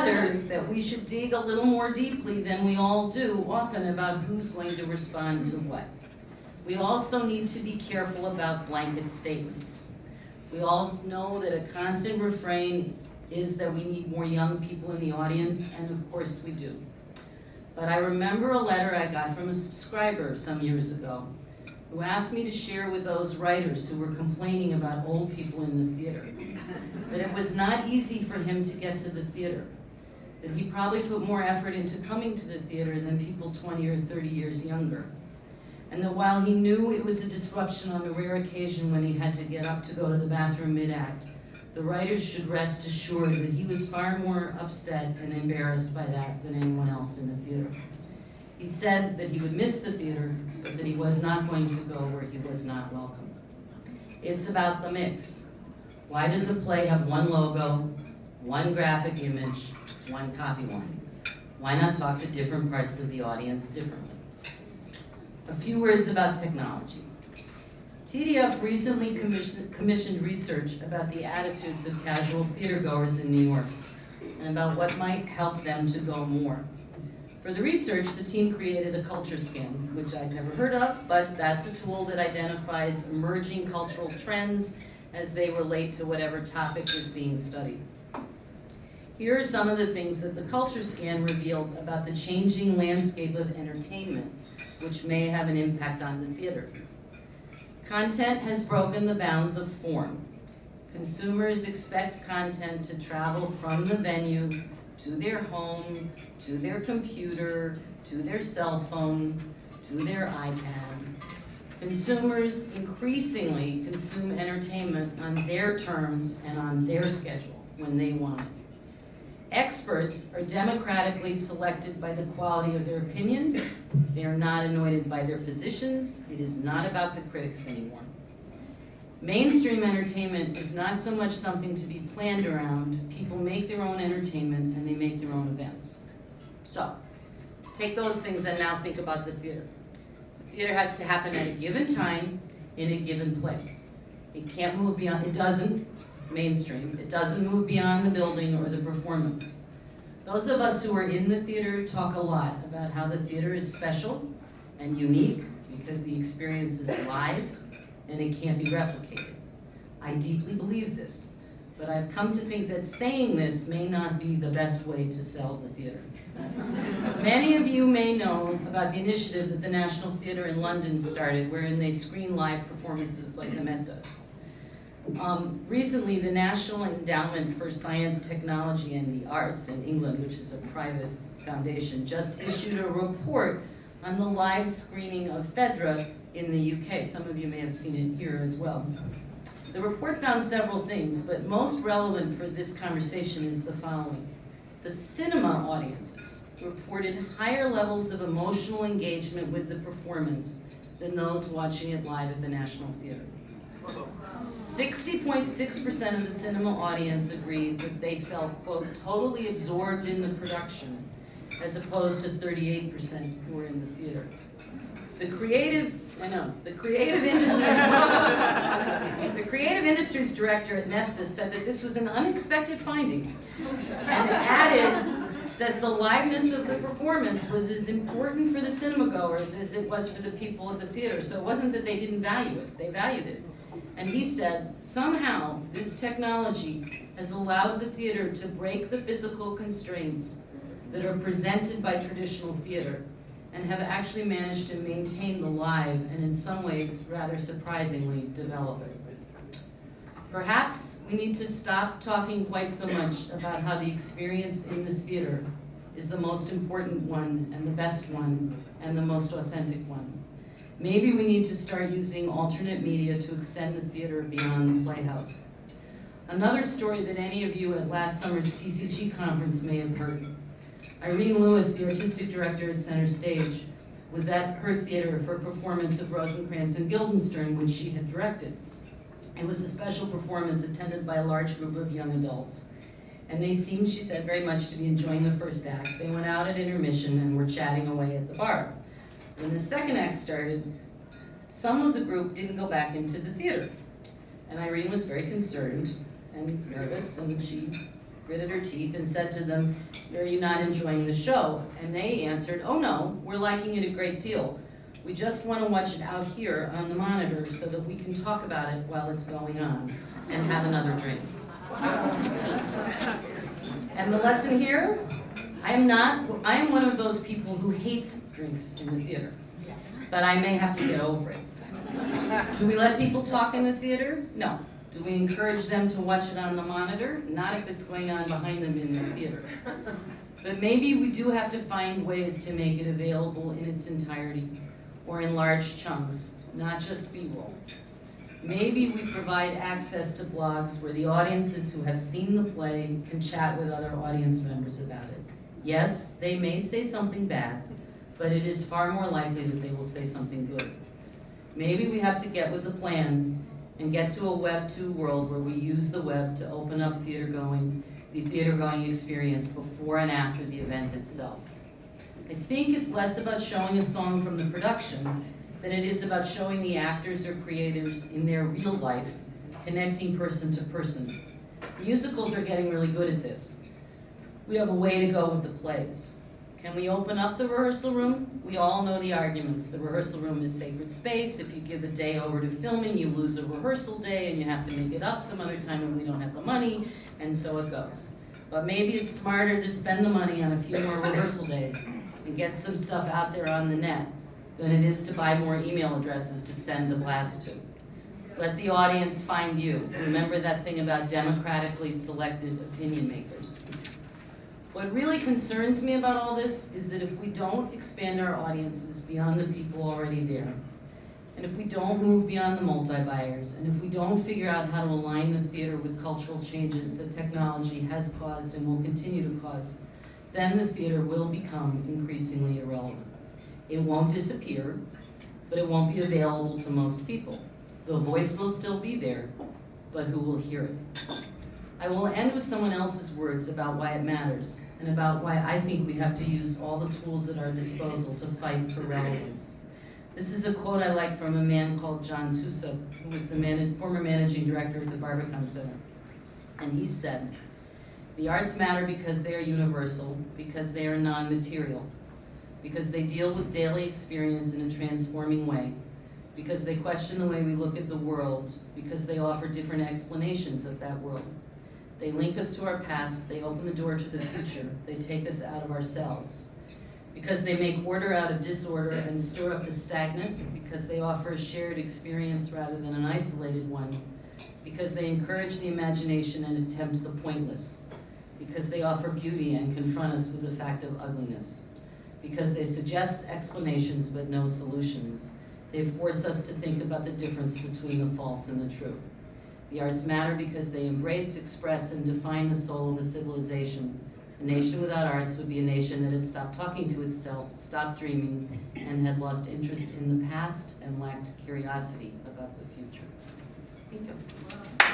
together that we should dig a little more deeply than we all do often about who's going to respond to what. We also need to be careful about blanket statements. We all know that a constant refrain is that we need more young people in the audience, and of course we do. But I remember a letter I got from a subscriber some years ago who asked me to share with those writers who were complaining about old people in the theater that it was not easy for him to get to the theater, that he probably put more effort into coming to the theater than people 20 or 30 years younger, and that while he knew it was a disruption on the rare occasion when he had to get up to go to the bathroom mid-act, the writers should rest assured that he was far more upset and embarrassed by that than anyone else in the theater. He said that he would miss the theater, but that he was not going to go where he was not welcome. It's about the mix. Why does a play have one logo, one graphic image, one copy line? Why not talk to different parts of the audience differently? A few words about technology. TDF recently commissioned research about the attitudes of casual theater goers in New York and about what might help them to go more. For the research, the team created a culture scan, which I'd never heard of, but that's a tool that identifies emerging cultural trends as they relate to whatever topic is being studied. Here are some of the things that the culture scan revealed about the changing landscape of entertainment, which may have an impact on the theater. Content has broken the bounds of form. Consumers expect content to travel from the venue to their home, to their computer, to their cell phone, to their iPad. Consumers increasingly consume entertainment on their terms and on their schedule when they want it. Experts are democratically selected by the quality of their opinions. They are not anointed by their positions. It is not about the critics anymore. Mainstream entertainment is not so much something to be planned around. People make their own entertainment and they make their own events. So, take those things and now think about the theater. The theater has to happen at a given time, in a given place. It can't move beyond, it doesn't, mainstream, it doesn't move beyond the building or the performance. Those of us who are in the theater talk a lot about how the theater is special and unique because the experience is live and it can't be replicated. I deeply believe this, but I've come to think that saying this may not be the best way to sell the theater. Many of you may know about the initiative that the National Theatre in London started, wherein they screen live performances like the Met does. Recently, the National Endowment for Science, Technology, and the Arts in England, which is a private foundation, just issued a report on the live screening of Phaedra in the UK. Some of you may have seen it here as well. The report found several things, but most relevant for this conversation is the following. The cinema audiences reported higher levels of emotional engagement with the performance than those watching it live at the National Theatre. 60.6% of the cinema audience agreed that they felt, quote, totally absorbed in the production, as opposed to 38% who were in the theater. The creative industries director at Nesta said that this was an unexpected finding, and added that the liveness of the performance was as important for the cinema goers as it was for the people at the theater. So it wasn't that they didn't value it, they valued it. And he said, somehow this technology has allowed the theater to break the physical constraints that are presented by traditional theater and have actually managed to maintain the live and in some ways, rather surprisingly, develop it. Perhaps we need to stop talking quite so much about how the experience in the theater is the most important one and the best one and the most authentic one. Maybe we need to start using alternate media to extend the theater beyond the playhouse. Another story that any of you at last summer's TCG conference may have heard. Irene Lewis, the artistic director at Center Stage, was at her theater for a performance of Rosencrantz and Guildenstern, which she had directed. It was a special performance attended by a large group of young adults. And they seemed, she said, very much to be enjoying the first act. They went out at intermission and were chatting away at the bar. When the second act started, some of the group didn't go back into the theater. And Irene was very concerned and nervous, and she gritted her teeth and said to them, "Are you not enjoying the show?" And they answered, "Oh no, we're liking it a great deal. We just want to watch it out here on the monitor so that we can talk about it while it's going on and have another drink." And the lesson here, I am one of those people who hates drinks in the theater, but I may have to get over it. Do we let people talk in the theater? No. Do we encourage them to watch it on the monitor? Not if it's going on behind them in the theater. But maybe we do have to find ways to make it available in its entirety or in large chunks, not just B-roll. Maybe we provide access to blogs where the audiences who have seen the play can chat with other audience members about it. Yes, they may say something bad, but it is far more likely that they will say something good. Maybe we have to get with the plan and get to a Web 2 world where we use the web to open up the theater-going experience before and after the event itself. I think it's less about showing a song from the production than it is about showing the actors or creators in their real life, connecting person to person. Musicals are getting really good at this. We have a way to go with the plays. Can we open up the rehearsal room? We all know the arguments. The rehearsal room is sacred space. If you give a day over to filming, you lose a rehearsal day and you have to make it up some other time and we don't have the money, and so it goes. But maybe it's smarter to spend the money on a few more rehearsal days and get some stuff out there on the net than it is to buy more email addresses to send a blast to. Let the audience find you. Remember that thing about democratically selected opinion makers. What really concerns me about all this is that if we don't expand our audiences beyond the people already there, and if we don't move beyond the multi-buyers, and if we don't figure out how to align the theater with cultural changes that technology has caused and will continue to cause, then the theater will become increasingly irrelevant. It won't disappear, but it won't be available to most people. The voice will still be there, but who will hear it? I will end with someone else's words about why it matters, and about why I think we have to use all the tools at our disposal to fight for relevance. This is a quote I like from a man called John Tusa, who was the former managing director of the Barbican Center. And he said, "The arts matter because they are universal, because they are non-material, because they deal with daily experience in a transforming way, because they question the way we look at the world, because they offer different explanations of that world. They link us to our past, they open the door to the future, they take us out of ourselves. Because they make order out of disorder and stir up the stagnant, because they offer a shared experience rather than an isolated one, because they encourage the imagination and attempt the pointless, because they offer beauty and confront us with the fact of ugliness, because they suggest explanations but no solutions. They force us to think about the difference between the false and the true. The arts matter because they embrace, express, and define the soul of a civilization. A nation without arts would be a nation that had stopped talking to itself, stopped dreaming, and had lost interest in the past and lacked curiosity about the future." Thank you.